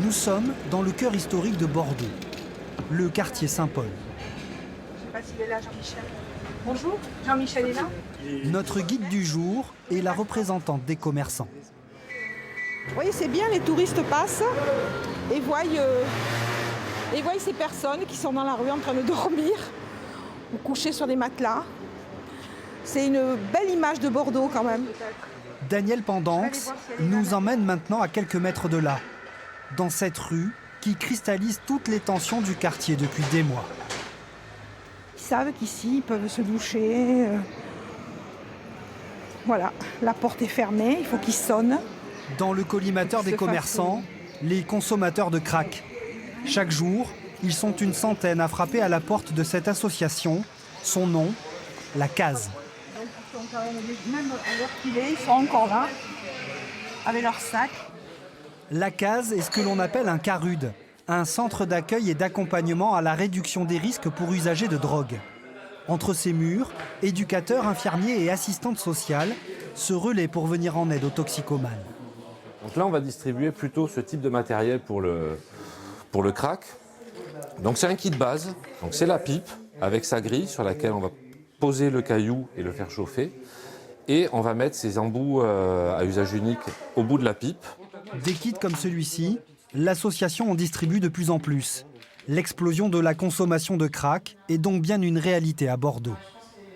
Nous sommes dans le cœur historique de Bordeaux, le quartier Saint-Paul. Je ne sais pas s'il est là, Jean-Michel. Bonjour, Jean-Michel est là. Notre guide du jour est la représentante des commerçants. Vous voyez, c'est bien, les touristes passent et voient ces personnes qui sont dans la rue en train de dormir ou couchées sur des matelas. C'est une belle image de Bordeaux quand même. Daniel Pendanx nous emmène maintenant à quelques mètres de là, dans cette rue qui cristallise toutes les tensions du quartier depuis des mois. Ils savent qu'ici, ils peuvent se doucher. Voilà, la porte est fermée, il faut qu'ils sonnent. Dans le collimateur des commerçants, les consommateurs de crack. Chaque jour, ils sont une centaine à frapper à la porte de cette association. Son nom, la Case. Même à l'heure qu'il est, ils sont encore là, avec leurs sacs. La Case est ce que l'on appelle un CARUD, un centre d'accueil et d'accompagnement à la réduction des risques pour usagers de drogue. Entre ces murs, éducateurs, infirmiers et assistantes sociales se relaient pour venir en aide aux toxicomanes. Donc là, on va distribuer plutôt ce type de matériel pour le crack. Donc c'est un kit de base, donc c'est la pipe avec sa grille sur laquelle on va poser le caillou et le faire chauffer. Et on va mettre ces embouts à usage unique au bout de la pipe. Des kits comme celui-ci, l'association en distribue de plus en plus. L'explosion de la consommation de crack est donc bien une réalité à Bordeaux.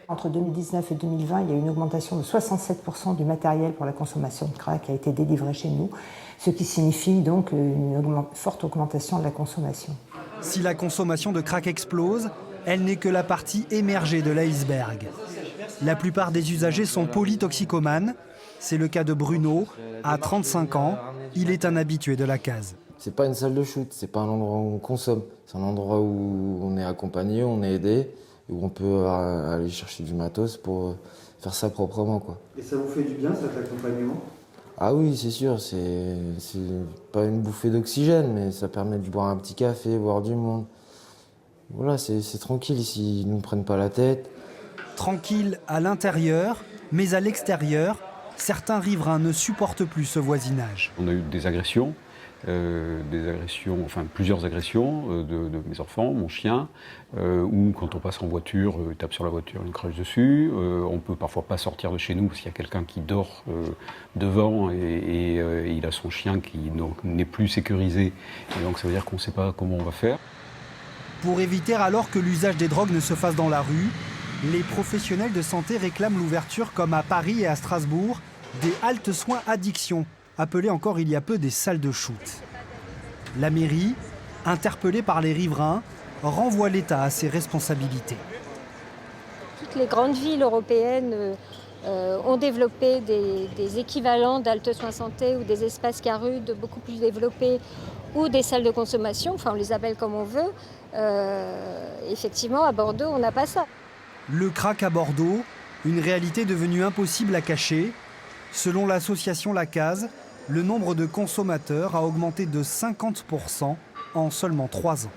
Entre 2019 et 2020, il y a eu une augmentation de 67% du matériel pour la consommation de crack qui a été délivré chez nous, ce qui signifie donc une forte augmentation de la consommation. Si la consommation de crack explose, elle n'est que la partie émergée de l'iceberg. La plupart des usagers sont polytoxicomanes. C'est le cas de Bruno. À 35 ans, il est un habitué de la Case. C'est pas une salle de shoot, c'est pas un endroit où on consomme. C'est un endroit où on est accompagné, on est aidé, et où on peut aller chercher du matos pour faire ça proprement, quoi. Et ça vous fait du bien, cet accompagnement ? Ah oui, c'est sûr, c'est pas une bouffée d'oxygène, mais ça permet de boire un petit café, voir du monde. Voilà, c'est tranquille ici, ils ne nous prennent pas la tête. Tranquille à l'intérieur, mais à l'extérieur, certains riverains ne supportent plus ce voisinage. On a eu des agressions, plusieurs agressions de mes enfants, mon chien, ou quand on passe en voiture, il tape sur la voiture, il crache dessus. On peut parfois pas sortir de chez nous parce qu'il y a quelqu'un qui dort devant et il a son chien qui n'est plus sécurisé. Et donc ça veut dire qu'on ne sait pas comment on va faire. Pour éviter alors que l'usage des drogues ne se fasse dans la rue, les professionnels de santé réclament l'ouverture, comme à Paris et à Strasbourg, des haltes soins addiction, appelées encore il y a peu des salles de shoot. La mairie, interpellée par les riverains, renvoie l'État à ses responsabilités. Toutes les grandes villes européennes ont développé des équivalents d'haltes soins santé ou des espaces CARUD beaucoup plus développés ou des salles de consommation, enfin on les appelle comme on veut. Effectivement, à Bordeaux, on n'a pas ça. Le crack à Bordeaux, une réalité devenue impossible à cacher. Selon l'association La Case, le nombre de consommateurs a augmenté de 50% en seulement 3 ans.